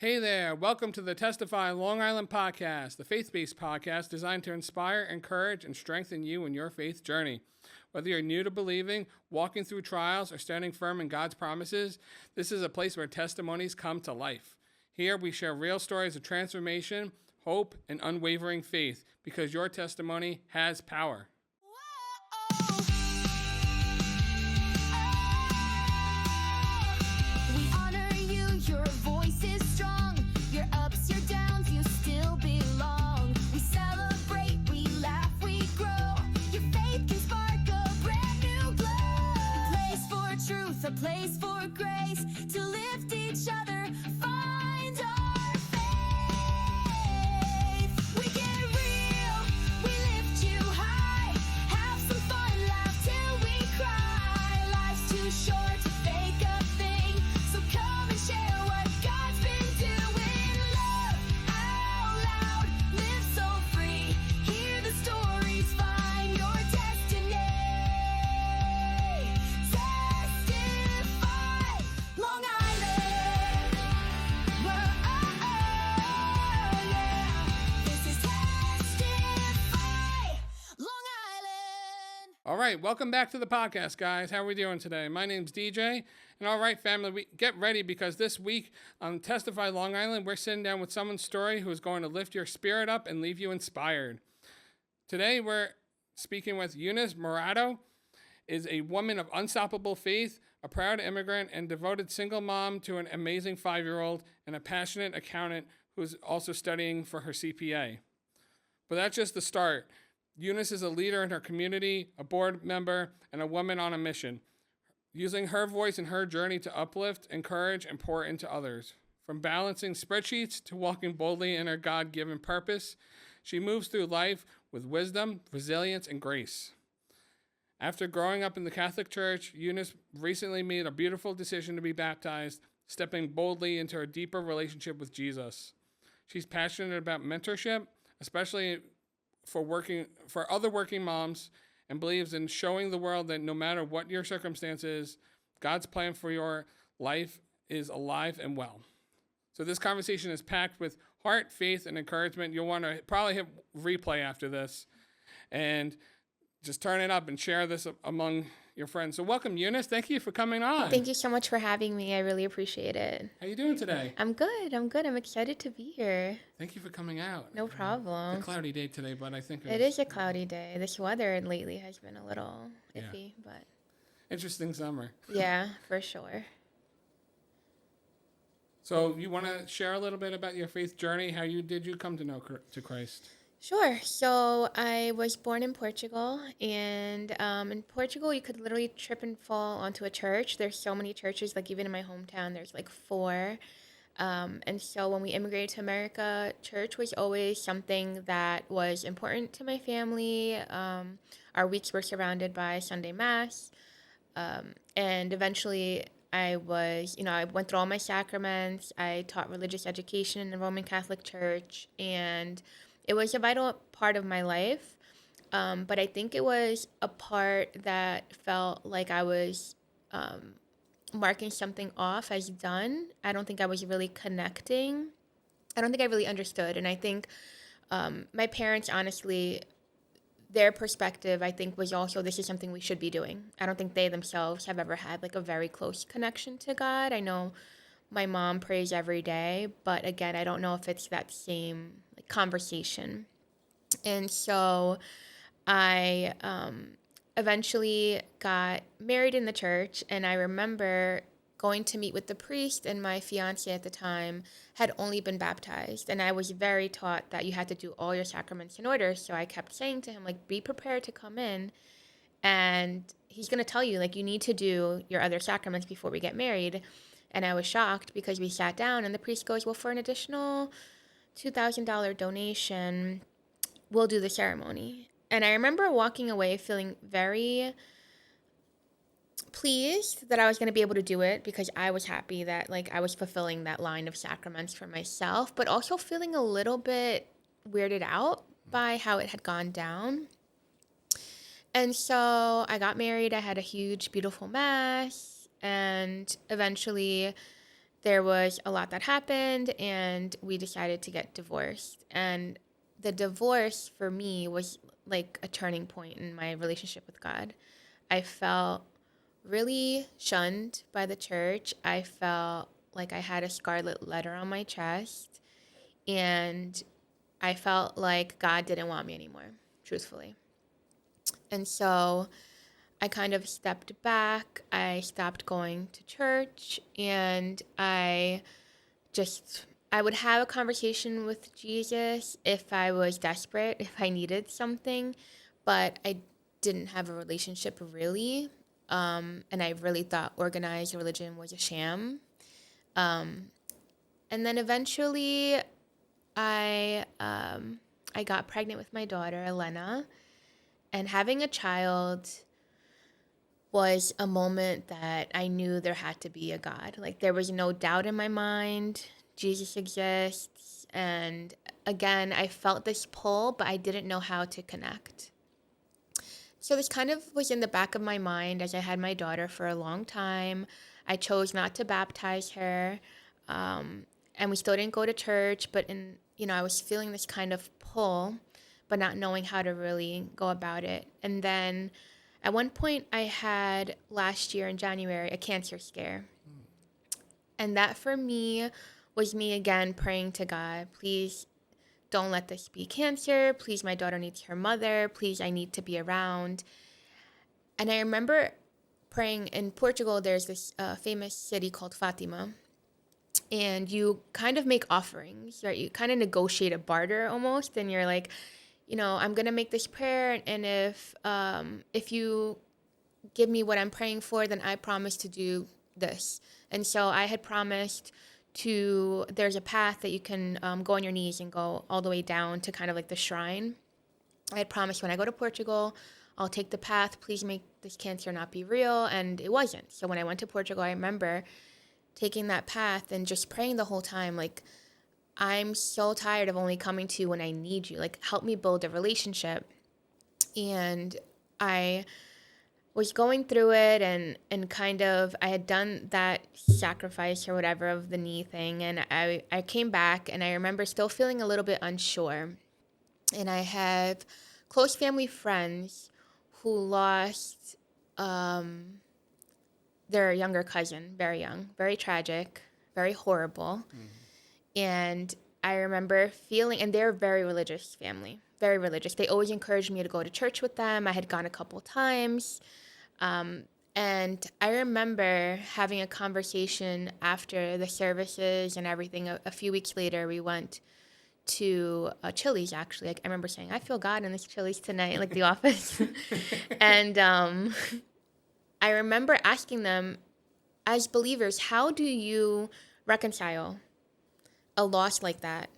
Hey there, welcome to the Testify Long Island Podcast, the faith-based podcast designed to inspire, encourage, and strengthen you in your faith journey. Whether you're new to believing, walking through trials, or standing firm in God's promises, this is a place where testimonies come to life. Here we share real stories of transformation, hope, and unwavering faith, because your testimony has power. We honor you, your voice is strong. Your ups, your downs, you still belong. We celebrate, we laugh, we grow. Your faith can spark a brand new glow. A place for truth, a place for grace. To lift each other, find our faith. We get real, we lift you high. Have some fun, laugh till we cry. Life's too short to fake a thing, so come and share what God's been doing. Love out loud, live so free. Hear the stories, find your destiny. Testify, Long Island. Whoa, yeah. This is Testify, Long Island. All right, welcome back to the podcast, guys. How are we doing today? My name's DJ. And all right, family, we get ready because this week on Testify Long Island, we're sitting down with someone's story who is going to lift your spirit up and leave you inspired. Today, we're speaking with Eunice Mourato, is a woman of unstoppable faith, a proud immigrant and devoted single mom to an amazing 5-year-old, and a passionate accountant who's also studying for her CPA. But that's just the start. Eunice is a leader in her community, a board member, and a woman on a mission, using her voice and her journey to uplift, encourage, and pour into others. From balancing spreadsheets to walking boldly in her God-given purpose, she moves through life with wisdom, resilience, and grace. After growing up in the Catholic Church, Eunice recently made a beautiful decision to be baptized, stepping boldly into a deeper relationship with Jesus. She's passionate about mentorship, especially for other working moms, and believes in showing the world that no matter what your circumstances, God's plan for your life is alive and well. So this conversation is packed with heart, faith, and encouragement. You'll want to probably hit replay after this and just turn it up and share this among your friends. So welcome, Eunice. Thank you for coming on. Thank you so much for having me. I really appreciate it. How you doing today? I'm good. I'm excited to be here. Thank you for coming out. No problem. It's a cloudy day today, but I think It is a cloudy day. This weather lately has been a little iffy, but interesting summer. yeah, for sure. So you want to share a little bit about your faith journey? How did you come to know to Christ? Sure. So I was born in Portugal, and in Portugal, you could literally trip and fall onto a church. There's so many churches, like even in my hometown, there's like 4. And so when we immigrated to America, church was always something that was important to my family. Our weeks were surrounded by Sunday Mass. And eventually I went through all my sacraments. I taught religious education in the Roman Catholic Church, and it was a vital part of my life. But I think it was a part that felt like I was marking something off as done. I don't think I was really connecting. I don't think I really understood. And I think my parents, honestly, their perspective, I think, was also this is something we should be doing. I don't think they themselves have ever had like a very close connection to God. I know my mom prays every day, but again, I don't know if it's that same like conversation. And so I eventually got married in the church, and I remember going to meet with the priest, and my fiance at the time had only been baptized, and I was very taught that you had to do all your sacraments in order. So I kept saying to him, like, be prepared to come in, and he's going to tell you, like, you need to do your other sacraments before we get married. And I was shocked because we sat down, and the priest goes, well, for an additional $2,000 donation, we'll do the ceremony. And I remember walking away feeling very pleased that I was going to be able to do it, because I was happy that like I was fulfilling that line of sacraments for myself, but also feeling a little bit weirded out by how it had gone down. And so I got married. I had a huge, beautiful mass, and eventually there was a lot that happened, and we decided to get divorced. And the divorce for me was like a turning point in my relationship with God. I felt really shunned by the church. I felt like I had a scarlet letter on my chest, and I felt like God didn't want me anymore, truthfully. And so I kind of stepped back. I stopped going to church, and I would have a conversation with Jesus if I was desperate, if I needed something, but I didn't have a relationship really. And I really thought organized religion was a sham. And then eventually I got pregnant with my daughter, Elena, and having a child was a moment that I knew there had to be a God. Like, there was no doubt in my mind. Jesus exists. And again, I felt this pull, but I didn't know how to connect. So this kind of was in the back of my mind as I had my daughter for a long time. I chose not to baptize her. And we still didn't go to church, but I was feeling this kind of pull, but not knowing how to really go about it. And then at one point I had last year in January a cancer scare. And that for me was me again praying to God, please don't let this be cancer. Please, my daughter needs her mother. Please, I need to be around. And I remember praying in Portugal, there's this famous city called Fatima. And you kind of make offerings, right? You kind of negotiate a barter almost. And you're like, I'm going to make this prayer. And if you give me what I'm praying for, then I promise to do this. And so I had promised there's a path that you can go on your knees and go all the way down to kind of like the shrine. I had promised when I go to Portugal, I'll take the path. Please make this cancer not be real. And it wasn't. So when I went to Portugal, I remember taking that path and just praying the whole time, like, I'm so tired of only coming to you when I need you. Like, help me build a relationship. And I was going through it and kind of, I had done that sacrifice or whatever of the knee thing. And I came back, and I remember still feeling a little bit unsure. And I have close family friends who lost their younger cousin, very young, very tragic, very horrible. Mm-hmm. And I remember feeling, and they're a very religious family, very religious. They always encouraged me to go to church with them. I had gone a couple times. And I remember having a conversation after the services and everything. A few weeks later, we went to Chili's, actually. Like, I remember saying, I feel God in this Chili's tonight, like The Office. And I remember asking them, as believers, how do you reconcile a loss like that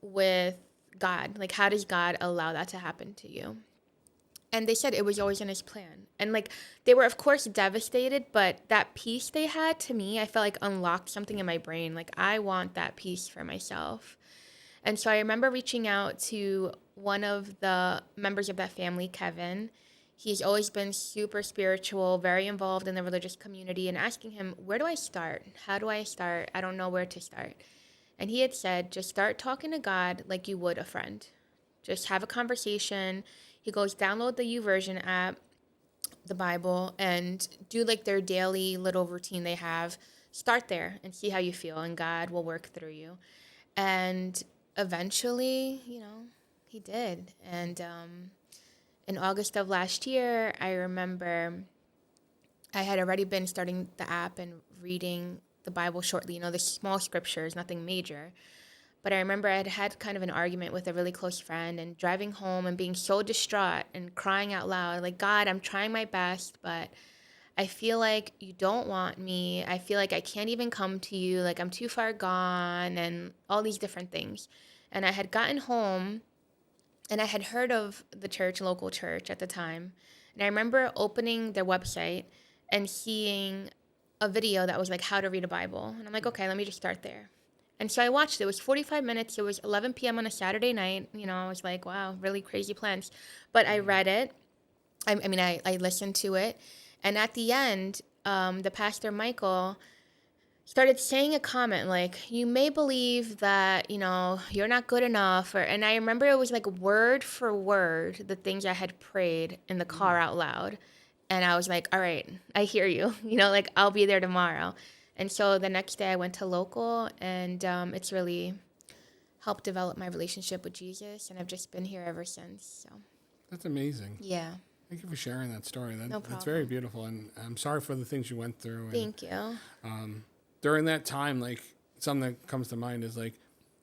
with God? Like, how does God allow that to happen to you? And they said it was always in his plan. And like, they were of course devastated, but that peace they had, to me, I felt like unlocked something in my brain. Like, I want that peace for myself. And so I remember reaching out to one of the members of that family, Kevin. He's always been super spiritual, very involved in the religious community, and asking him, where do I start? How do I start? I don't know where to start. And he had said, just start talking to God like you would a friend. Just have a conversation. He goes, download the YouVersion app, the Bible, and do like their daily little routine they have. Start there and see how you feel, and God will work through you. And eventually, he did. And in August of last year, I remember I had already been starting the app and reading the Bible shortly, the small scriptures, nothing major. But I remember I had had kind of an argument with a really close friend, and driving home and being so distraught and crying out loud, like, God, I'm trying my best, but I feel like you don't want me. I feel like I can't even come to you. Like, I'm too far gone, and all these different things. And I had gotten home, and I had heard of the church, local church at the time. And I remember opening their website and seeing a video that was like how to read a Bible. And I'm like, okay, let me just start there. And so I watched it. It was 45 minutes. It was 11 p.m. on a Saturday night. I was like, wow, really crazy plans. But I read it. I listened to it. And at the end, the pastor, Michael, started saying a comment like, you may believe that, you're not good enough. And I remember it was like word for word, the things I had prayed in the car out loud. And I was like, all right, I hear you, like I'll be there tomorrow. And so the next day I went to local, and it's really helped develop my relationship with Jesus. And I've just been here ever since. So That's amazing. yeah. Thank you for sharing that story. No That's very problem. beautiful. And I'm sorry for the things you went through. And, Thank you. during that time, like something that comes to mind is like,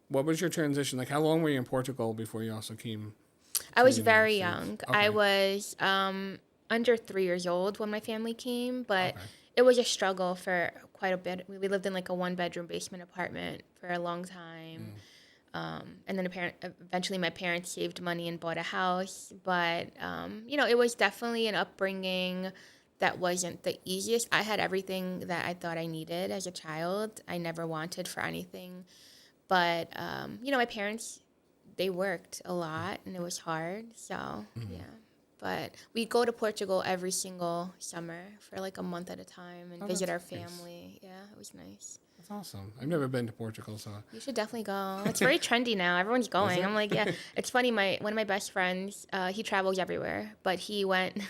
what was your transition? Like, how long were you in Portugal before you also came? I was the United very States? young. Okay. I was under 3 years old when my family came, but Okay. it was a struggle for quite a bit. We lived in like a 1-bedroom basement apartment for a long time. And then eventually my parents saved money and bought a house. But, it was definitely an upbringing that wasn't the easiest. I had everything that I thought I needed as a child. I never wanted for anything. But, my parents, they worked a lot and it was hard. So, yeah. But we go to Portugal every single summer for like a month at a time and visit our that's nice. family. Yeah, it was nice. That's awesome. I've never been to Portugal, so You should definitely go. It's very trendy now. Everyone's going. it? I'm like, yeah. It's funny. One of my best friends, he travels everywhere, but he went,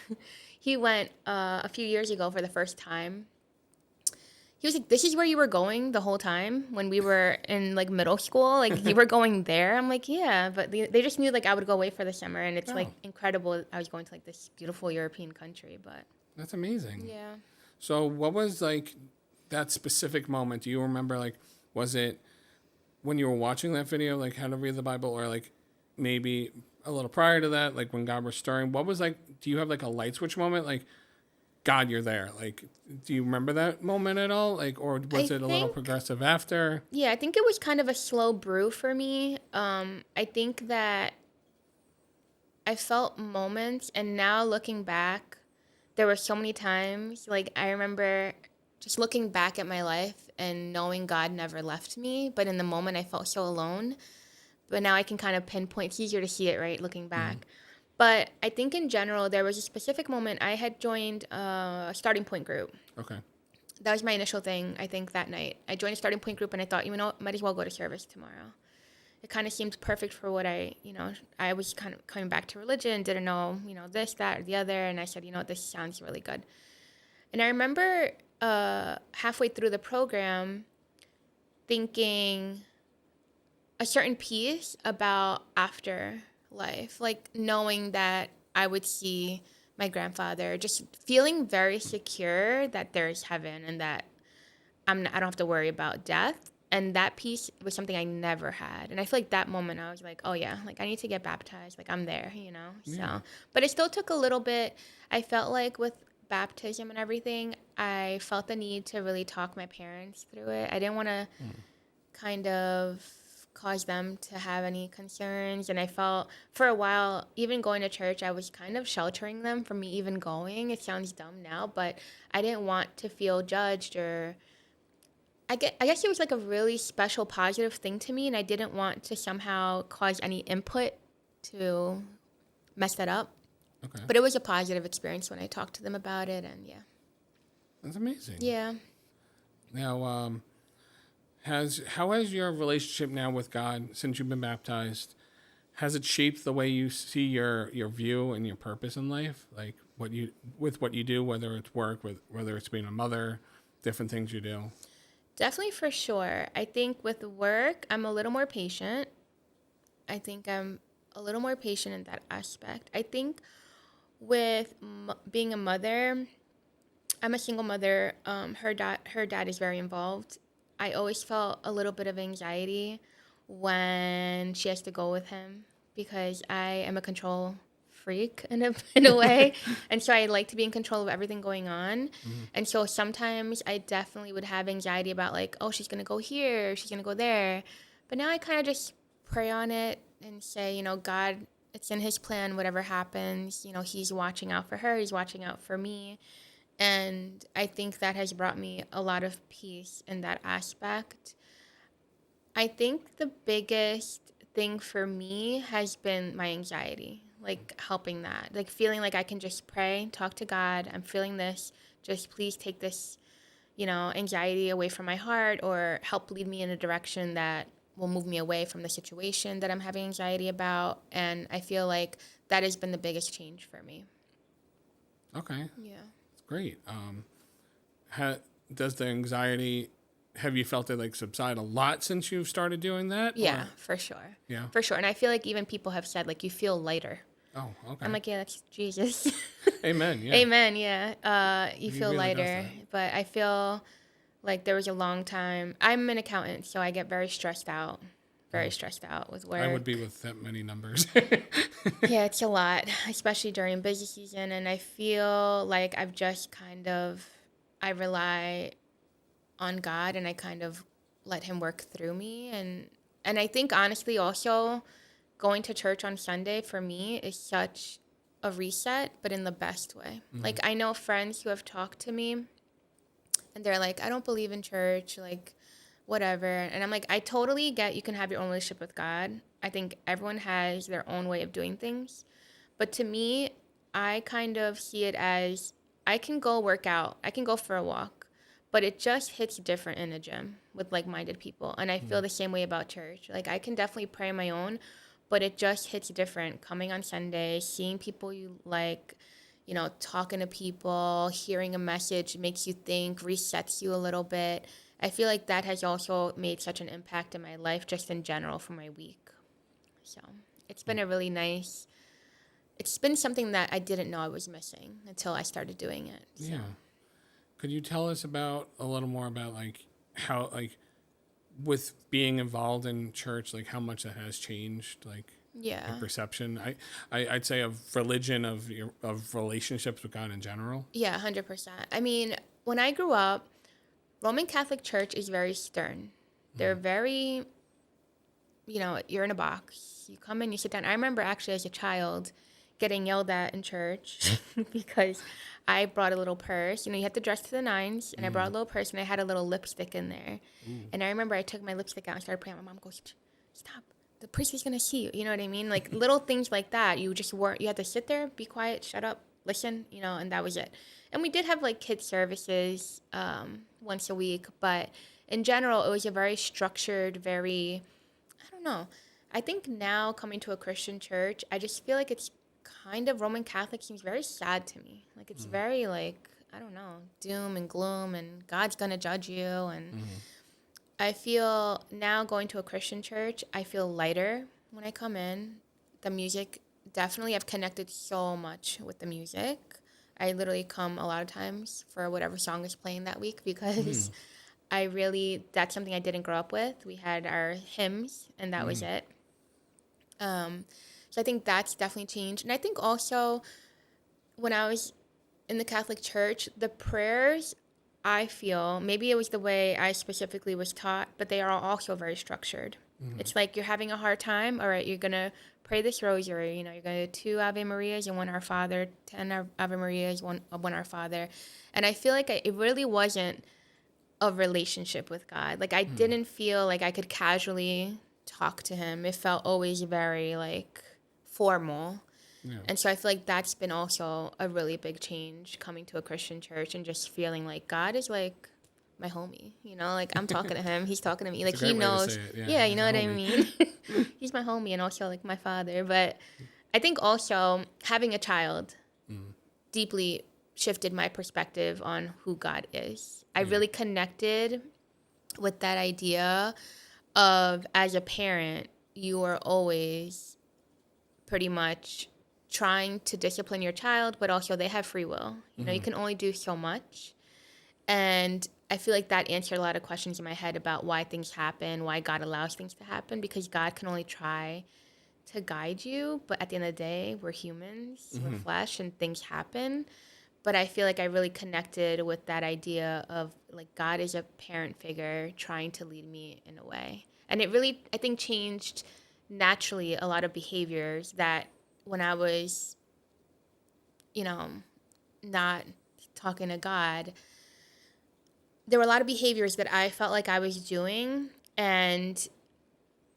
a few years ago for the first time. He was like, "This is where you were going the whole time when we were in like middle school. Like you were going there." I'm like, "Yeah," but they just knew like I would go away for the summer, and it's like Oh. incredible. I was going to like this beautiful European country, but that's amazing. yeah. So what was like that specific moment? Do you remember, like, was it when you were watching that video, like how to read the Bible, or like maybe a little prior to that, like when God was stirring? What was like, do you have like a light switch moment? Like, God, you're there. Like, do you remember that moment at all? Like, or was it a little think- progressive after? Yeah, I think it was kind of a slow brew for me. I think that I felt moments, and now looking back, there were so many times. Like, I remember just looking back at my life and knowing God never left me, but in the moment I felt so alone. But now I can kind of pinpoint, it's easier to see it, right, looking back. But I think in general, there was a specific moment I had joined a starting point group. Okay. That was my initial thing, I think, that night. I joined a starting point group and I thought, might as well go to service tomorrow. It kind of seemed perfect for what I was kind of coming back to religion, didn't know, this, that, or the other. And I said, this sounds really good. And I remember halfway through the program thinking a certain piece about afterlife, like knowing that I would see my grandfather, just feeling very secure that there's heaven and that I don't have to worry about death. And that piece was something I never had. And I feel like that moment I was like, oh yeah, like I need to get baptized. Like I'm there, Yeah. So, but it still took a little bit. I felt like with baptism and everything, I felt the need to really talk my parents through it. I didn't want to kind of cause them to have any concerns. And I felt for a while, even going to church, I was kind of sheltering them from me even going. It sounds dumb now, but I didn't want to feel judged, or I guess it was like a really special positive thing to me, and I didn't want to somehow cause any input to mess that up. Okay. But it was a positive experience when I talked to them about it, and yeah. That's amazing. Yeah. Now, how has your relationship now with God, since you've been baptized, has it shaped the way you see your view and your purpose in life? Like what you do, whether it's work, whether it's being a mother, different things you do. Definitely, for sure. I think with work, I'm a little more patient. I think I'm a little more patient in that aspect. I think with being a mother, I'm a single mother. Her dad is very involved. I always felt a little bit of anxiety when she has to go with him because I am a control freak in a way. And so I like to be in control of everything going on. And so sometimes I definitely would have anxiety about like, oh, she's going to go here, she's going to go there. But now I kind of just pray on it and say, God, it's in his plan, whatever happens, he's watching out for her, he's watching out for me. And I think that has brought me a lot of peace in that aspect. I think the biggest thing for me has been my anxiety, like helping that, like feeling like I can just pray, talk to God. I'm feeling this. Just please take this, anxiety away from my heart or help lead me in a direction that will move me away from the situation that I'm having anxiety about. And I feel like that has been the biggest change for me. Okay. Yeah. That's great. Does the anxiety, have you felt it like subside a lot since you've started doing that? Yeah, or? for sure. Yeah. For sure. And I feel like even people have said, like, you feel lighter. Oh, okay. I'm like, yeah, that's Jesus. Amen. Yeah. Amen. Yeah. You feel really does lighter. that. But I feel like there was a long time. I'm an accountant, so I get very stressed out. Very stressed out with work. I would be with that many numbers. Yeah, it's a lot, especially during busy season. And I feel like I've just I rely on God and I kind of let him work through me. And I think honestly also going to church on Sunday for me is such a reset, but in the best way. Like I know friends who have talked to me and they're like, I don't believe in church, like whatever. And I'm like, I totally get you can have your own relationship with God. I think everyone has their own way of doing things. But to me, I kind of see it as I can go work out, I can go for a walk, but it just hits different in a gym with like-minded people. And I feel the same way about church. Like I can definitely pray on my own, but it just hits different coming on Sunday, seeing people you like, talking to people, hearing a message makes you think, resets you a little bit. I feel like that has also made such an impact in my life just in general for my week. So it's been it's been something that I didn't know I was missing until I started doing it. So. Yeah. Could you tell us a little more about like how, like with being involved in church, like how much that has changed, like Yeah. your perception? I'd say of religion, of relationships with God in general. Yeah, 100%. I mean, when I grew up, Roman Catholic Church is very stern. They're very, you're in a box. You come in, you sit down. I remember actually as a child getting yelled at in church because I brought a little purse. You have to dress to the nines, and I brought a little purse, and I had a little lipstick in there. And I remember I took my lipstick out and started praying. My mom goes, stop. The priest is going to see you. You know what I mean? Like little things like that. You had to sit there, be quiet, shut up, listen, and that was it. And we did have like kids services once a week, but in general, it was a very structured, I don't know. I think now coming to a Christian church, I just feel like it's kind of Roman Catholic seems very sad to me. Like it's very like, I don't know, doom and gloom and God's going to judge you. And I feel now going to a Christian church, I feel lighter when I come in. The music, definitely I've connected so much with the music. I literally come a lot of times for whatever song is playing that week because that's something I didn't grow up with. We had our hymns and that was it. So I think that's definitely changed. And I think also when I was in the Catholic Church, the prayers, I feel, maybe it was the way I specifically was taught, but they are also very structured. It's like you're having a hard time. All right, you're going to pray this rosary. You're going to do 2 Ave Marias and 1 Our Father, 10 Ave Marias, 1 Our Father. And I feel like it really wasn't a relationship with God. Like I didn't feel like I could casually talk to him. It felt always very like formal. Yeah. And so I feel like that's been also a really big change coming to a Christian church and just feeling like God is like my homie, like I'm talking to him, he's talking to me, like he knows. Yeah, you know what I mean? He's my homie and also like my father. But I think also having a child deeply shifted my perspective on who God is. I really connected with that idea of as a parent, you are always pretty much trying to discipline your child, but also they have free will. You can only do so much. And I feel like that answered a lot of questions in my head about why things happen, why God allows things to happen, because God can only try to guide you. But at the end of the day, we're humans, we're flesh, and things happen. But I feel like I really connected with that idea of like God is a parent figure trying to lead me in a way. And it really, I think, changed naturally a lot of behaviors that when I was, not talking to God, there were a lot of behaviors that I felt like I was doing, and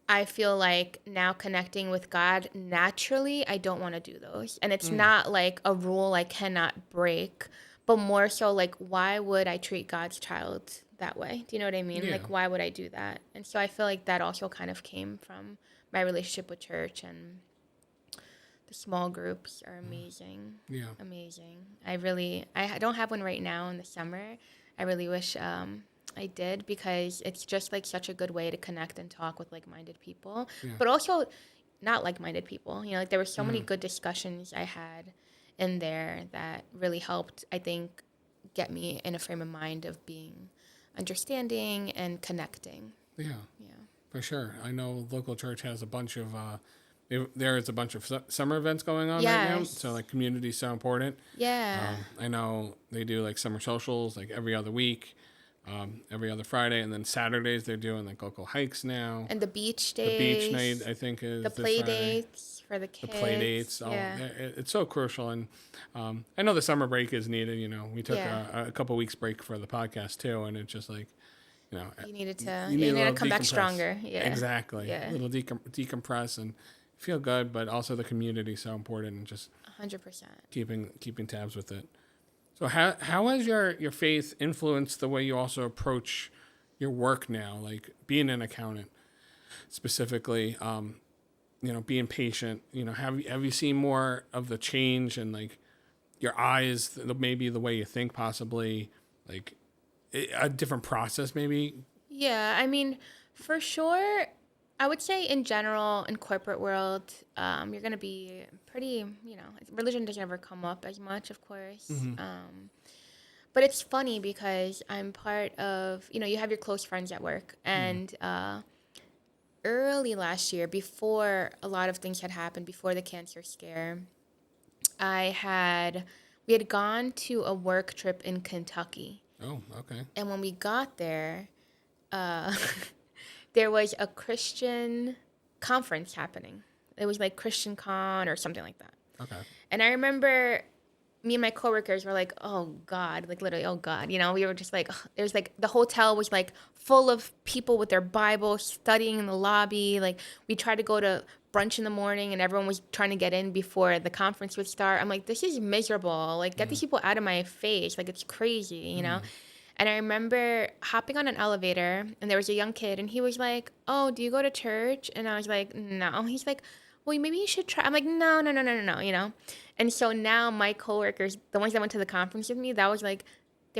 I feel like now connecting with God naturally, I don't want to do those. And it's not like a rule I cannot break, but more so like, why would I treat God's child that way? Do you know what I mean? Yeah. Like, why would I do that? And so I feel like that also kind of came from my relationship with church, and the small groups are amazing. Yeah. Amazing. I don't have one right now in the summer. I really wish I did, because it's just like such a good way to connect and talk with like-minded people, Yeah. but also not like-minded people. You know, like there were so many good discussions I had in there that really helped, I think, get me in a frame of mind of being understanding and connecting. Yeah. Yeah. For sure. I know local church has a bunch of there is a bunch of summer events going on right now. Yes. So like community is so important. Yeah. I know they do like summer socials like every other week, every other Friday, and then Saturdays they're doing like local hikes now. And the beach The days. beach night I think is The this play Friday. dates for the The kids. play dates. Yeah. It's so crucial. And I know the summer break is needed. You know, we took Yeah. a couple weeks break for the podcast too, and it's just like, you know, You needed to, you need you a needed to little come back decompress. stronger. Yeah. Exactly. Yeah. A little decompress and feel good, but also the community is so important, and just 100%. keeping tabs with it. So how has your faith influenced the way you also approach your work now, like being an accountant specifically, you know, being patient, you know, have you seen more of the change and like your eyes, maybe the way you think, possibly like a different process maybe? Yeah, I mean, for sure, I would say in general, in corporate world, you're gonna be pretty, you know, religion doesn't ever come up as much, of course. But it's funny because I'm part of, you know, you have your close friends at work, and early last year, before a lot of things had happened, before the cancer scare, we had gone to a work trip in Kentucky. Oh, okay. And when we got there, there was a Christian conference happening. It was like Christian Con or something like that. Okay. And I remember me and my coworkers were like, oh God, like literally, oh God. You know, we were just like, ugh. It was like the hotel was like full of people with their Bibles studying in the lobby. Like we tried to go to brunch in the morning and everyone was trying to get in before the conference would start. I'm like, this is miserable. Like get these people out of my face. Like it's crazy, you know? And I remember hopping on an elevator and there was a young kid and he was like, oh, do you go to church? And I was like, no. He's like, well, maybe you should try. I'm like, no, you know? And so now my coworkers, the ones that went to the conference with me, they were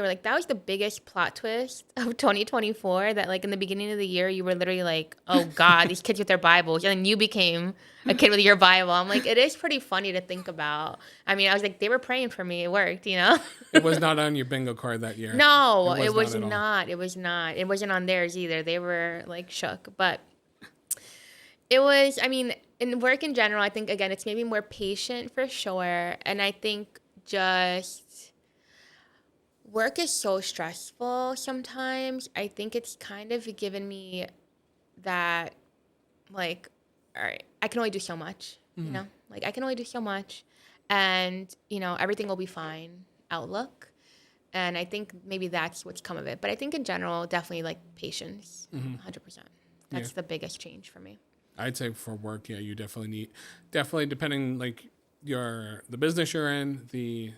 like, that was the biggest plot twist of 2024, that like in the beginning of the year, you were literally like, oh God, these kids with their Bibles. And then you became a kid with your Bible. I'm like, it is pretty funny to think about. I mean, I was like, they were praying for me. It worked, you know? It was not on your bingo card that year. No, it was at all. not. It was not. It wasn't on theirs either. They were like shook. But it was, I mean, in work in general, I think, again, it's maybe more patient for sure. And I think just work is so stressful sometimes. I think it's kind of given me that, like, all right, I can only do so much, you know? Like, I can only do so much. And, you know, everything will be fine outlook. And I think maybe that's what's come of it. But I think in general, definitely, like, patience, 100%. That's the biggest change for me. I'd say for work, yeah, you definitely depending like the business you're in, the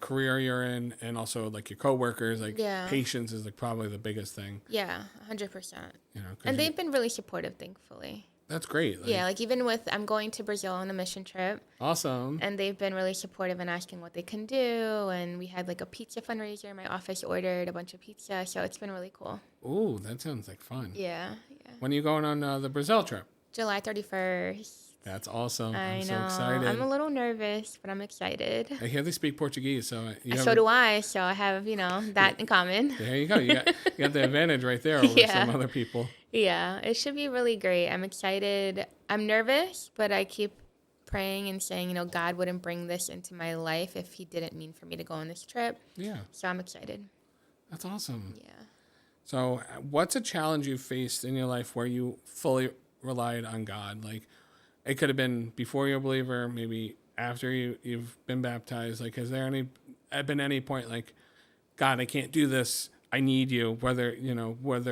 career you're in, and also like your coworkers, like patience is like probably the biggest thing. Yeah, 100%. You know, And they've been really supportive, thankfully. That's great. Like, Yeah, like even with, I'm going to Brazil on a mission trip, awesome. and they've been really supportive and asking what they can do. And we had like a pizza fundraiser. My office ordered a bunch of pizza, so it's been really cool. Ooh, that sounds like fun. Yeah. When are you going on the Brazil trip? July 31st. That's awesome. I know. So excited. I'm a little nervous, but I'm excited. I hear they speak Portuguese, so So do I. So I have, you know, that in common. There you go. You got the advantage right there over some other people. Yeah, it should be really great. I'm excited. I'm nervous, but I keep praying and saying, you know, God wouldn't bring this into my life if he didn't mean for me to go on this trip. Yeah. So I'm excited. That's awesome. Yeah. So what's a challenge you faced in your life where you fully relied on God? Like, it could have been before you're a believer, maybe after you've been baptized. Like, has there been any point like, God, I can't do this, I need you, whether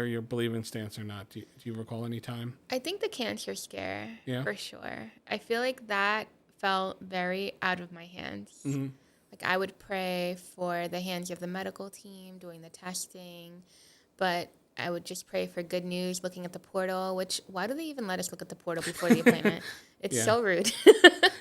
your believing stance or not? Do you recall any time? I think the cancer scare, Yeah. for sure. I feel like that felt very out of my hands. Like Like I would pray for the hands of the medical team doing the testing, but I would just pray for good news looking at the portal, which why do they even let us look at the portal before the appointment? It's so rude.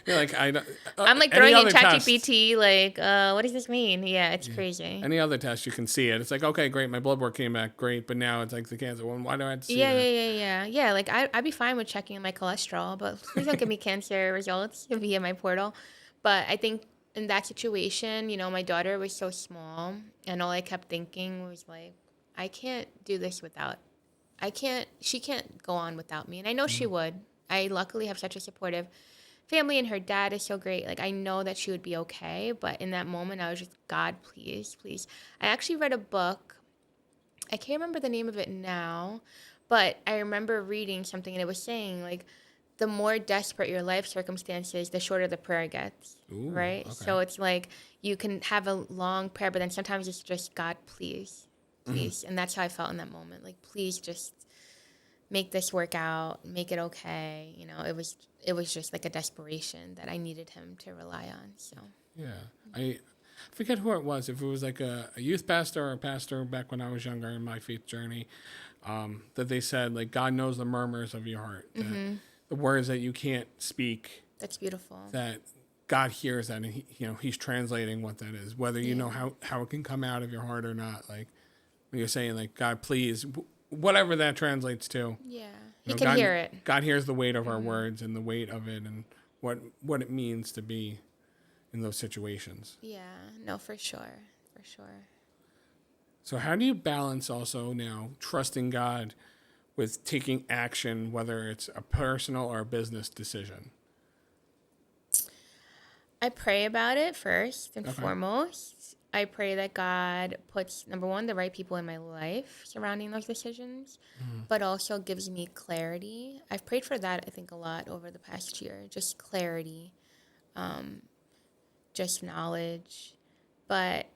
You're like, I'm like any throwing in other test- ChatGPT, like, what does this mean? Yeah, it's crazy. Any other test, you can see it. It's like, okay, great, my blood work came back great, but now it's like the cancer one. Why do I have to see that? Yeah. Like I'd be fine with checking my cholesterol, but please don't give me cancer results via my portal. But I think in that situation, you know, my daughter was so small, and all I kept thinking was like, I can't do this without. She can't go on without me, and I know she would. I luckily have such a supportive family, and her dad is so great. Like I know that she would be okay, but in that moment, I was just, God, please. I actually read a book. I can't remember the name of it now, but I remember reading something, and it was saying like, the more desperate your life circumstances, the shorter the prayer gets, Ooh, right? okay. So it's like you can have a long prayer, but then sometimes it's just, God, please. And that's how I felt in that moment. Like, please just make this work out, make it okay. You know, it was just like a desperation that I needed him to rely on. So Yeah. I forget who it was. If it was like a youth pastor or a pastor back when I was younger in my faith journey, that they said, like, God knows the murmurs of your heart. That the words that you can't speak, that's beautiful. that God hears that, and He's translating what that is, whether you know how it can come out of your heart or not. Like when you're saying, like, God, please, whatever that translates to. Yeah, He can hear it. God hears the weight of our words and the weight of it, and what it means to be in those situations. Yeah, no, for sure. So how do you balance also now trusting God with taking action, whether it's a personal or a business decision? I pray about it first and foremost. I pray that God puts, number one, the right people in my life surrounding those decisions, but also gives me clarity. I've prayed for that, I think, a lot over the past year. Just clarity, just knowledge. But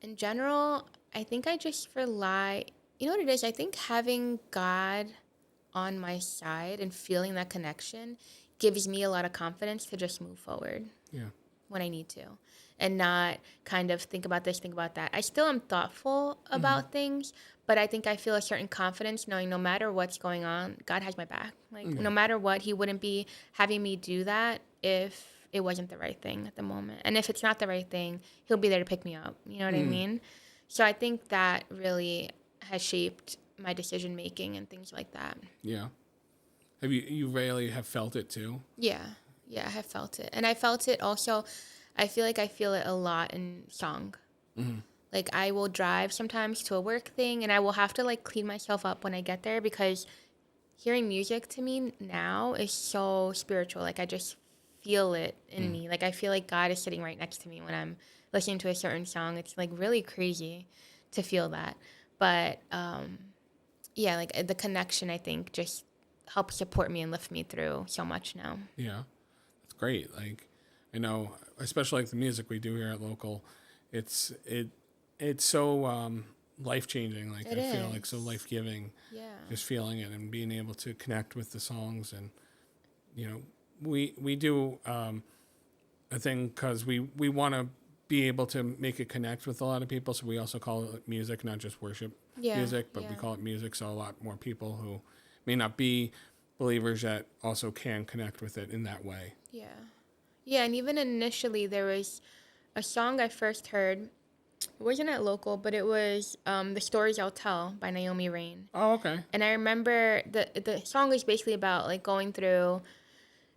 in general, I think I just rely, you know what it is? I think having God on my side and feeling that connection gives me a lot of confidence to just move forward. Yeah. When I need to, and not kind of think about this, think about that. I still am thoughtful about things, but I think I feel a certain confidence knowing no matter what's going on, God has my back. Like no matter what, He wouldn't be having me do that if it wasn't the right thing at the moment. And if it's not the right thing, He'll be there to pick me up. You know what I mean? So I think that really has shaped my decision making and things like that. Yeah. Have you really have felt it too? Yeah, I have felt it. And I felt it also, I feel like I feel it a lot in song. Like I will drive sometimes to a work thing, and I will have to like clean myself up when I get there, because hearing music to me now is so spiritual. Like I just feel it in me. Like I feel like God is sitting right next to me when I'm listening to a certain song. It's like really crazy to feel that. But yeah, like the connection, I think, just helps support me and lift me through so much now. Yeah. That's great. Like, I know, especially like the music we do here at Local, it's so life-changing. Like, It I feel is. like so life-giving. Yeah. Just feeling it and being able to connect with the songs. And, you know, we do a thing because we want to be able to make it connect with a lot of people. So we also call it music, not just worship music, but we call it music. So a lot more people who may not be believers yet also can connect with it in that way. Yeah. Yeah, and even initially there was a song I first heard. It wasn't at Local, but it was The Stories I'll Tell by Naomi Rain. Oh, okay. And I remember the song is basically about like going through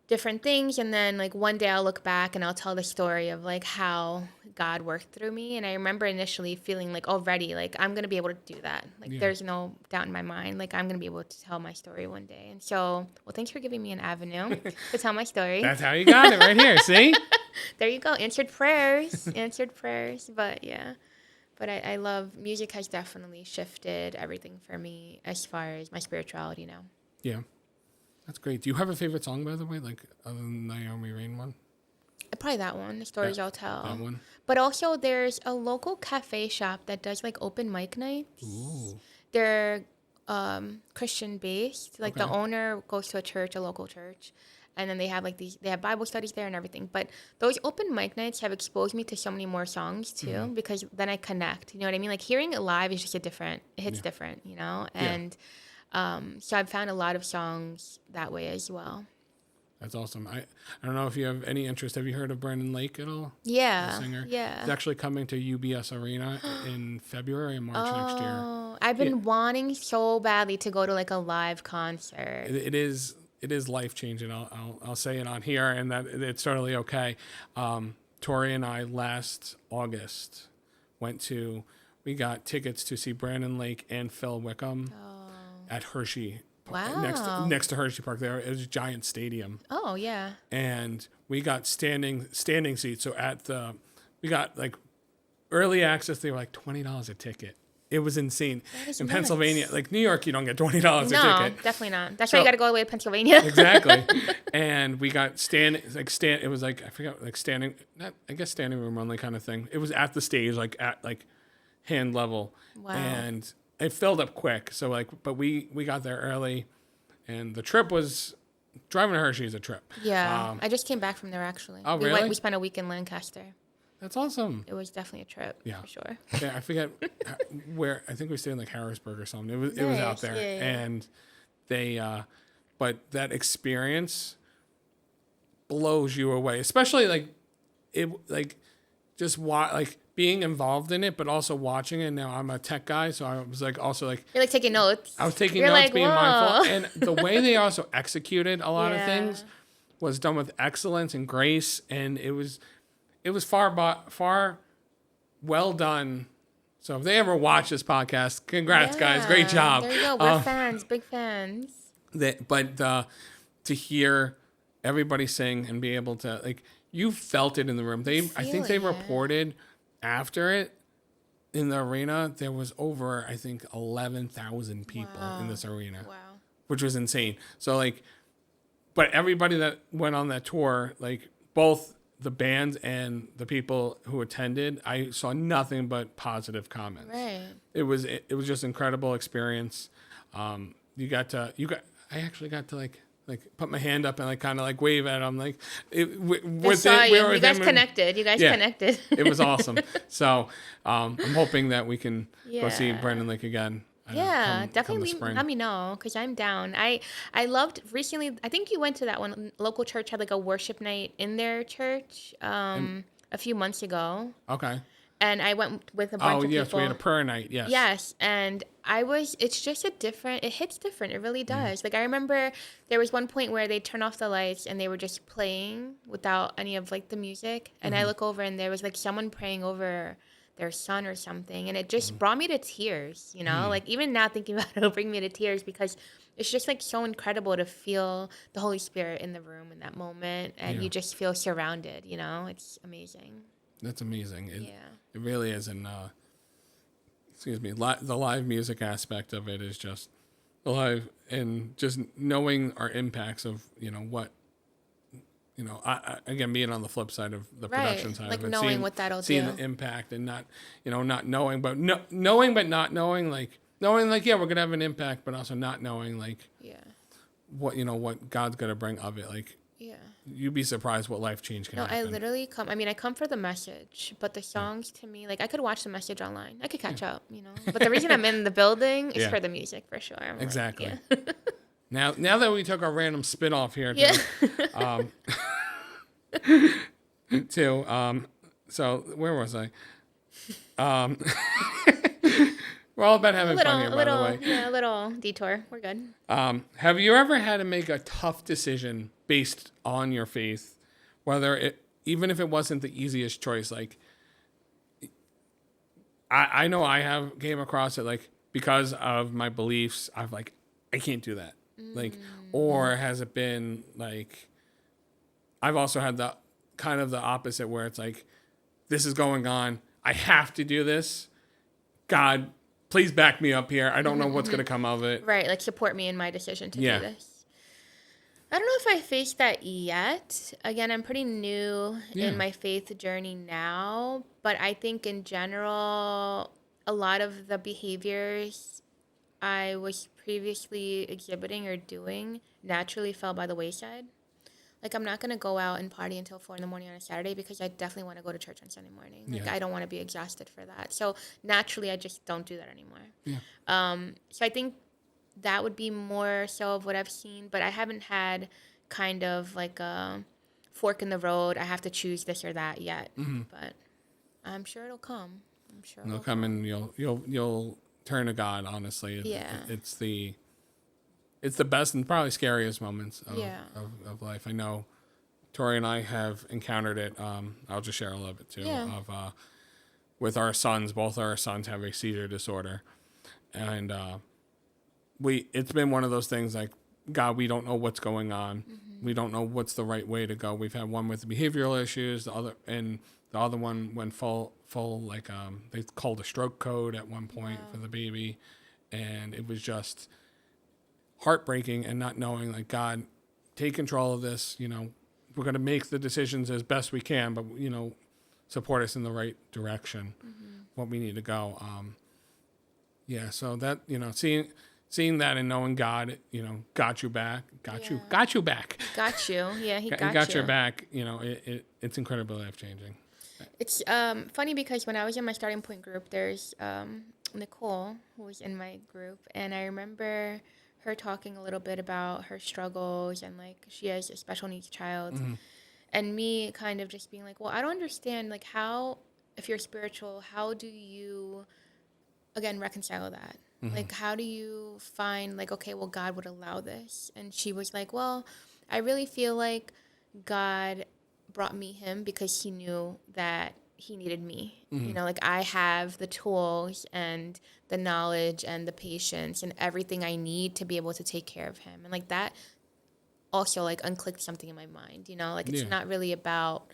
different things, and then like one day I'll look back and I'll tell the story of like how God worked through me. And I remember initially feeling like already like I'm gonna be able to do that. Like there's no doubt in my mind, like I'm gonna be able to tell my story one day. And so, well, thanks for giving me an avenue to tell my story. That's how you got it right here. See? There you go. Answered prayers. But yeah. But I love music has definitely shifted everything for me as far as my spirituality now. Yeah. That's great. Do you have a favorite song, by the way, like other than Naomi Rain one? Probably that one, The Stories I'll Tell. That one? But also there's a local cafe shop that does like open mic nights. Ooh. They're Christian based. Like the Okay. owner goes to a church, a local church. And then they have they have Bible studies there and everything. But those open mic nights have exposed me to so many more songs too, because then I connect. You know what I mean? Like hearing it live is just it hits different, you know? And so I've found a lot of songs that way as well. That's awesome. I don't know if you have any interest. Have you heard of Brandon Lake at all? Yeah. The singer? Yeah. He's actually coming to UBS Arena in February and March next year. I've been wanting so badly to go to like a live concert. It is life changing. I'll say it on here, and that it's totally okay. Tori and I last August we got tickets to see Brandon Lake and Phil Wickham at Hershey. Wow. Next to Hershey Park, there it was a giant stadium. Oh yeah. And we got standing seats. So we got like early access. They were like $20 a ticket. It was insane. In nuts. Pennsylvania, like New York, you don't get $20 a ticket. No, definitely not. That's why you got to go all the way to Pennsylvania. Exactly. And we got it was like, I forgot, like standing room only kind of thing. It was at the stage, like at like hand level. Wow. And it filled up quick. So like, but we got there early, and the trip was driving to Hershey is a trip. Yeah. I just came back from there actually. Oh, really? We spent a week in Lancaster. That's awesome. It was definitely a trip. Yeah. For sure. Yeah, I forget where. I think we stayed in like Harrisburg or something. It was out there, yeah. and they. But that experience blows you away, especially like just like being involved in it, but also watching it. Now I'm a tech guy, so I was like also like You're like taking notes. I was taking You're notes, like, being whoa. mindful, and the way they also executed a lot of Yeah. things was done with excellence and grace, and it was far well done. So if they ever watch this podcast, congrats, guys, great job. There you go. We're fans, big fans. To hear everybody sing and be able to like, you felt it in the room. I think they reported after it in the arena, there was over, I think, 11,000 people in this arena, which was insane. So like, but everybody that went on that tour, like both the band and the people who attended, I saw nothing but positive comments. Right. It was just incredible experience. I actually got to like put my hand up and like kind of like wave at them like You guys connected. It was awesome. So I'm hoping that we can go see Brandon Lake again. Definitely let me know because I'm down. I loved recently. I think you went to that one. Local church had like a worship night in their church a few months ago. Okay. And I went with a bunch of people. Oh, yes, we had a prayer night, yes. Yes, and it's just it hits different. It really does. Like, I remember there was one point where they turned off the lights and they were just playing without any of, like, the music. And I look over and there was, like, someone praying over their son or something. And it just brought me to tears, you know? Like, even now thinking about it, it'll bring me to tears because it's just, like, so incredible to feel the Holy Spirit in the room in that moment. And you just feel surrounded, you know? It's amazing. That's amazing. It really is. And, the live music aspect of it is just live and just knowing our impacts of, what, again, being on the flip side of the production side like of it. Knowing what that'll seeing do. the impact and not, not knowing, but knowing, but not knowing, knowing, we're going to have an impact, but also not knowing, what, what God's going to bring of it. You'd be surprised what life change can happen. I literally I come for the message, but the songs to me, I could watch the message online. I could catch up, But the reason I'm in the building is for the music, for sure. Exactly. Now that we took our random spin off here, so where was I? We're all about having fun here, by the way. Yeah, a little detour. We're good. Have you ever had to make a tough decision based on your faith, even if it wasn't the easiest choice? Like, I know I have came across it because of my beliefs. I can't do that. Or has it been I've also had the kind of the opposite where it's this is going on. I have to do this. God, please back me up here. I don't know what's going to come of it. Right, support me in my decision to do this. I don't know if I faced that yet. Again, I'm pretty new in my faith journey now, but I think in general, a lot of the behaviors I was previously exhibiting or doing naturally fell by the wayside. Like, I'm not going to go out and party until 4 a.m. on a Saturday because I definitely want to go to church on Sunday morning. Like, Yeah. I don't want to be exhausted for that. So naturally, I just don't do that anymore. Yeah. So I think that would be more so of what I've seen, but I haven't had kind of like a fork in the road. I have to choose this or that yet, but I'm sure it'll come. I'm sure It'll come and you'll turn to God. Honestly, Yeah. it's the best and probably scariest moments of, Yeah. of life. I know Tori and I have encountered it. I'll just share a little bit too. Yeah. Of with our sons. Both our sons have a seizure disorder, and it's been one of those things like, God, we don't know what's going on. We don't know what's the right way to go. We've had one with behavioral issues, the other one went full like they called a stroke code at one point for the baby, and it was just heartbreaking and not knowing, like, God, take control of this. We're going to make the decisions as best we can, but support us in the right direction, what we need to go. So that seeing that and knowing God, got you back. Yeah. Got you back. Got you. Yeah, he Got got you. your back. It's incredibly life changing. It's funny because when I was in my starting point group, there's Nicole, who was in my group, and I remember her talking a little bit about her struggles and, like, she has a special needs child, and me kind of just being like, well, I don't understand, like, how, if you're spiritual, how do you, again, reconcile that? Like, how do you find, like, okay, well, God would allow this? And she was like, well, I really feel like God brought me him because he knew that he needed me. Like, I have the tools and the knowledge and the patience and everything I need to be able to take care of him. And, like, that also, like, unclicked something in my mind, like, it's not really about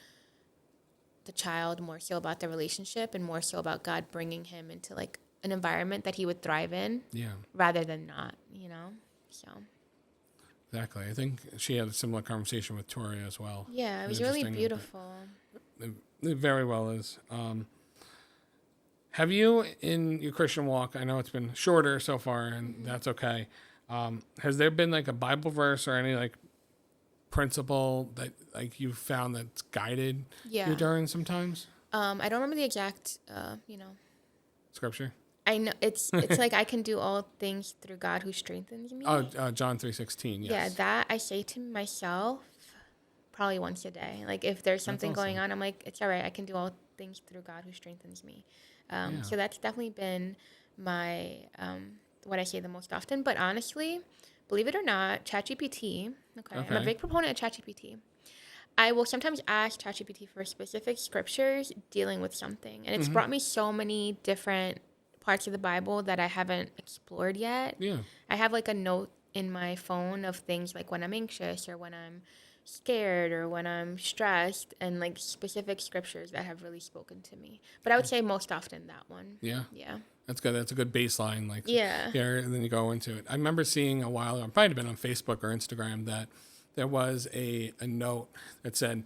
the child, more so about the relationship and more so about God bringing him into, like, an environment that he would thrive in rather than not, so. Exactly. I think she had a similar conversation with Tori as well. Yeah, it was really beautiful. It very well is. Have you, in your Christian walk, I know it's been shorter so far, and that's okay. Has there been, like, a Bible verse or any, like, principle that, like, you found that's guided you during sometimes? I don't remember the exact, Scripture? I know it's like, I can do all things through God who strengthens me. Oh, John 3:16. Yes. Yeah, that I say to myself probably once a day. Like, if there's something going on, I'm like, it's all right. I can do all things through God who strengthens me. So that's definitely been my what I say the most often. But honestly, believe it or not, ChatGPT. Okay, I'm a big proponent of ChatGPT. I will sometimes ask ChatGPT for specific scriptures dealing with something, and it's brought me so many different parts of the Bible that I haven't explored yet. Yeah. I have, like, a note in my phone of things like when I'm anxious or when I'm scared or when I'm stressed, and, like, specific scriptures that have really spoken to me. But I would say most often that one. Yeah. Yeah. That's good. That's a good baseline. Like, Yeah. and then you go into it. I remember seeing a while ago, it might have been on Facebook or Instagram, that there was a note that said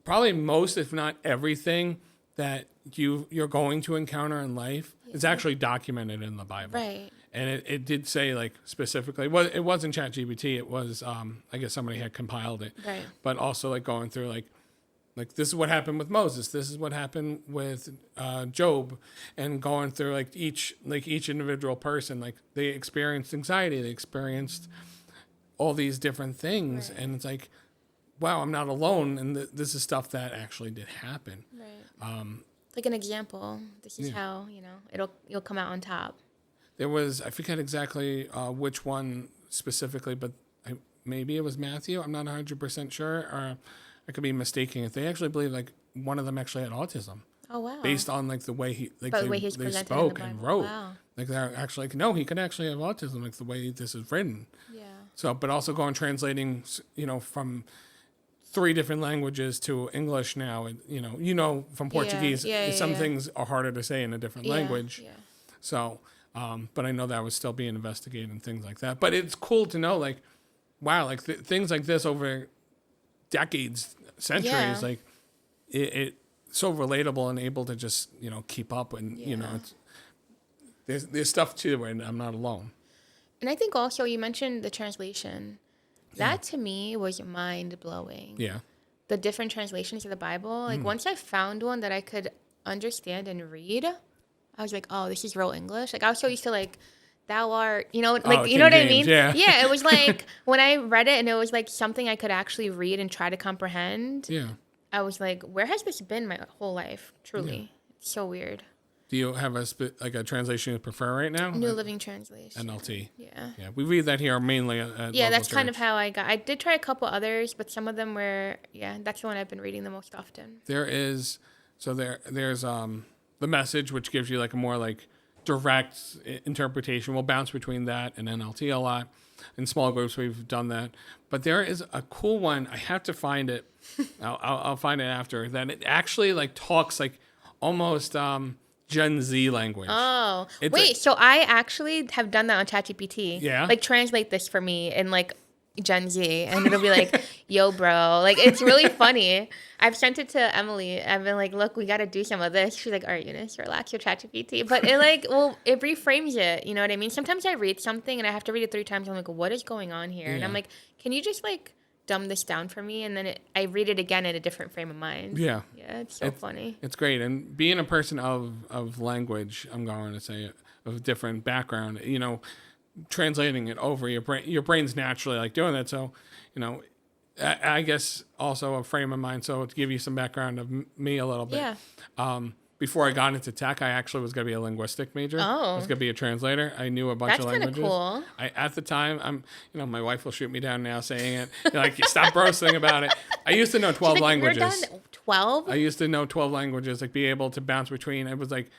probably most, if not everything, that you're going to encounter in life is actually documented in the Bible. Right. And it did say, like, specifically, well, it wasn't ChatGPT. It was, I guess somebody had compiled it. Right. But also, like, going through, like this is what happened with Moses. This is what happened with Job, and going through, like, each individual person, like, they experienced anxiety. They experienced all these different things. Right. And it's like, wow, I'm not alone. And this is stuff that actually did happen. Right. Like an example. This is how, you'll come out on top. There was, I forget exactly which one specifically, but maybe it was Matthew. I'm not 100% sure, or I could be mistaking it. They actually believe, like, one of them actually had autism. Oh, wow. Based on, like, the way he, like, the way he's they presented in spoke the and Bible. wrote. Wow. Like, they're actually like, no, he could actually have autism, like, the way this is written. Yeah. So, but also translating, from 3 different languages to English now, and, from Portuguese, some things are harder to say in a different language. Yeah. So, but I know that was still being investigated and things like that. But it's cool to know, like, wow, like, things like this over decades, centuries, like, it's so relatable and able to just, keep up, and, there's stuff too where I'm not alone. And I think also you mentioned the translation. That to me was mind blowing. Yeah. The different translations of the Bible. Like once I found one that I could understand and read, I was like, oh, this is real English. Like I was so used to like, thou art, you know, like, you know what I mean? Yeah. Yeah. It was like when I read it and it was like something I could actually read and try to comprehend. Yeah. I was like, where has this been my whole life? Truly. It's so weird. Do you have a translation you prefer right now? New Living Translation. NLT. Yeah. Yeah, we read that here mainly at Yeah, local that's kind of church. how I got. I did try a couple others, but some of them were, that's the one I've been reading the most often. There's the Message, which gives you like a more like direct interpretation. We'll bounce between that and NLT a lot. In small groups, we've done that. But there is a cool one. I have to find it. I'll find it after. That it actually like talks like almost Gen Z language. Oh, It's wait. So I actually have done that on ChatGPT. Yeah? Like translate this for me in like Gen Z, and it'll be like, "Yo, bro." Like it's really funny. I've sent it to Emily. I've been like, "Look, we got to do some of this." She's like, "All right, Eunice, relax your ChatGPT." But it like, it reframes it. You know what I mean? Sometimes I read something and I have to read it 3 times. I'm like, "What is going on here?" And I'm Yeah. like, "Can you just like dumb this down for me?" And then I read it again in a different frame of mind. Yeah. Yeah, it's so funny. It's great. And being a person of language, I'm going to say, of different background, you know, translating it over your brain's naturally like doing that. So, you know, I guess also a frame of mind. So to give you some background of me a little bit. Yeah. Before I got into tech, I actually was going to be a linguistic major. I was going to be a translator. I knew a bunch That's of kinda languages. cool. At the time, my wife will shoot me down now saying it. You're like, stop roasting about it. I used to know 12 She's like, "You're languages. done 12?" I used to know 12 languages, like be able to bounce between. It was like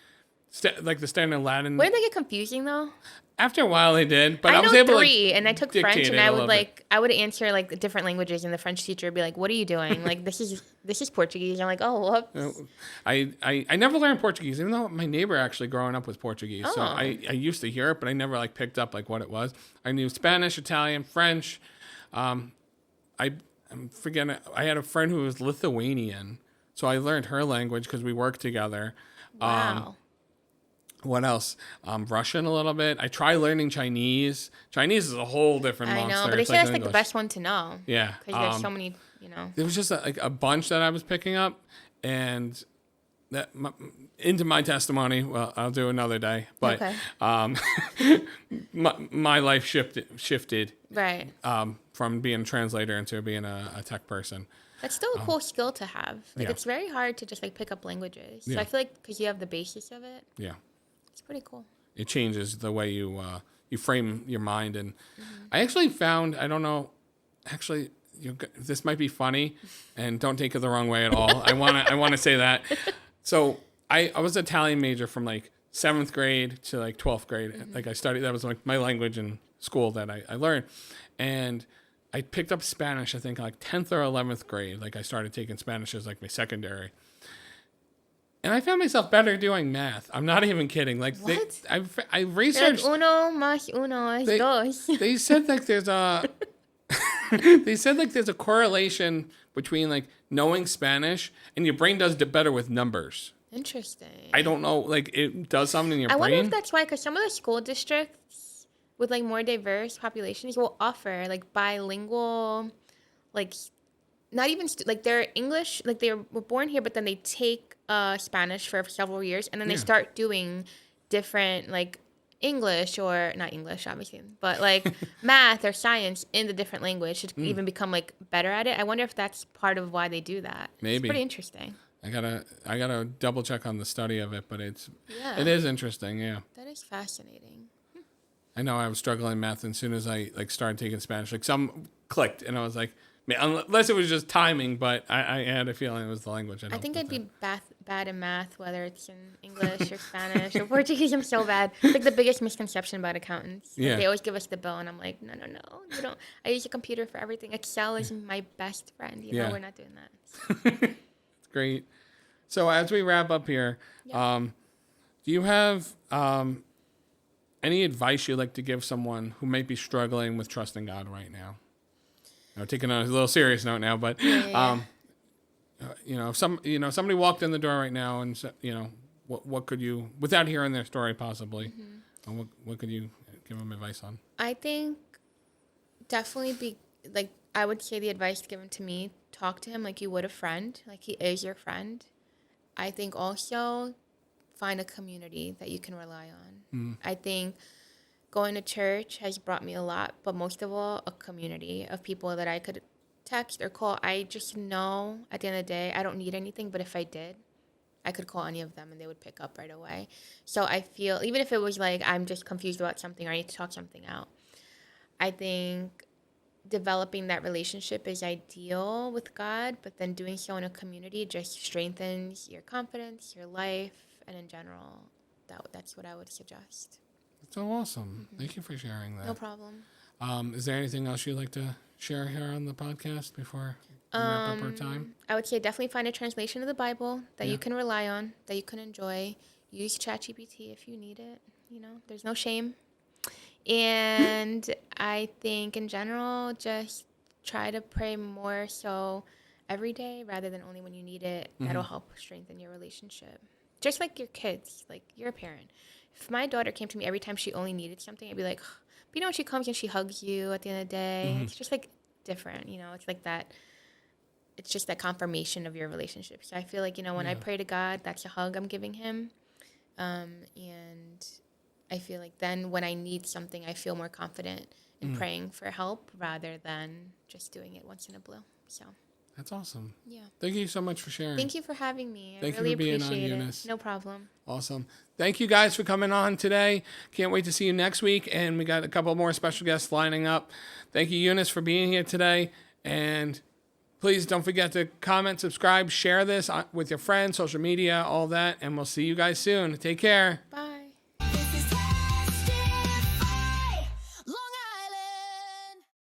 the standard Latin. Wouldn't they get confusing though? After a while, they did, but I, I was know able 3, to and I took dictate French, and it a I would little bit. like I would answer like different languages, and the French teacher would be like, "What are you doing? Like this is Portuguese." I'm like, "Oh, whoops." I never learned Portuguese, even though my neighbor actually growing up was Portuguese. So Oh. I used to hear it, but I never like picked up like what it was. I knew Spanish, Italian, French. I'm forgetting. I had a friend who was Lithuanian, so I learned her language because we worked together. Wow. What else? Russian a little bit. I tried learning Chinese. Chinese is a whole different I monster. know, but they It's say that's like the English. best one to know. Yeah. Because there's so many, you know. There was just a bunch that I was picking up, and into my testimony. Well, I'll do another day. But Okay. my life shifted Right. from being a translator into being a tech person. That's still a cool skill to have. Like yeah. it's very hard to just like pick up languages. So Yeah. I feel like because you have the basis of it, Yeah. it's pretty cool. It changes the way you frame your mind. And I actually found, I don't know, actually, this might be funny, and don't take it the wrong way at all. I want to say that. So I was an Italian major from like 7th grade to like 12th grade. Like I studied, that was like my language in school that I learned. And I picked up Spanish, I think like 10th or 11th grade. Like I started taking Spanish as like my secondary. And I found myself better doing math. I'm not even kidding. Like What? I They're researched. like uno más uno es dos. They said like there's a correlation between like knowing Spanish and your brain does better with numbers. Interesting. I don't know, like it does something in your I brain. wonder if that's why, because some of the school districts with like more diverse populations will offer like bilingual, like not even like they're English, like they were born here, but then they take Spanish for several years, and then they start doing different like English, or not English obviously, but like math or science in the different language to even become like better at it. I wonder if that's part of why they do that. Maybe. It's pretty interesting. I gotta double check on the study of it, but it Yeah. is interesting. Yeah, That is fascinating. I know I was struggling in math, and as soon as I like started taking Spanish, like some clicked, and I was like, man, unless it was just timing, but I had a feeling it was the language. I think I'd be bad in math, whether it's in English or Spanish or Portuguese. I'm so bad. It's like the biggest misconception about accountants. Like, Yeah. they always give us the bill, and I'm like, no, you don't. I use a computer for everything. Excel is my best friend. You know, Yeah. we're not doing that. It's great. So as we wrap up here, do you have any advice you'd like to give someone who might be struggling with trusting God right now? Now, taking a little serious note now, but if somebody walked in the door right now and said, what could you, without hearing their story possibly, what could you give them advice on? I think definitely be like I would say the advice given to me, talk to him like you would a friend, like he is your friend. I think also find a community that you can rely on. I think going to church has brought me a lot, but most of all, a community of people that I could text or call. I just know at the end of the day, I don't need anything, but if I did, I could call any of them and they would pick up right away. So I feel, even if it was like I'm just confused about something or I need to talk something out, I think developing that relationship is ideal with God, but then doing so in a community just strengthens your confidence, your life, and in general, that's what I would suggest. So awesome. Thank you for sharing that. No problem. Is there anything else you'd like to share here on the podcast before we wrap up our time? I would say definitely find a translation of the Bible that you can rely on, that you can enjoy. Use ChatGPT if you need it. There's no shame. And I think in general, just try to pray more so every day rather than only when you need it. That'll help strengthen your relationship. Just like your kids, like you're a parent. If my daughter came to me every time she only needed something, I'd be like, but when she comes and she hugs you at the end of the day, it's just like different, it's like that. It's just that confirmation of your relationship. So I feel like, when I pray to God, that's a hug I'm giving him. And I feel like then when I need something, I feel more confident in praying for help rather than just doing it once in a blue. So that's awesome. yeah. Thank you so much for sharing. Thank you for having me. Thank I really you for being appreciate on, it. Eunice. No problem. Awesome. Thank you guys for coming on today. Can't wait to see you next week. And we got a couple more special guests lining up. Thank you, Eunice, for being here today. And please don't forget to comment, subscribe, share this with your friends, social media, all that. And we'll see you guys soon. Take care. Bye.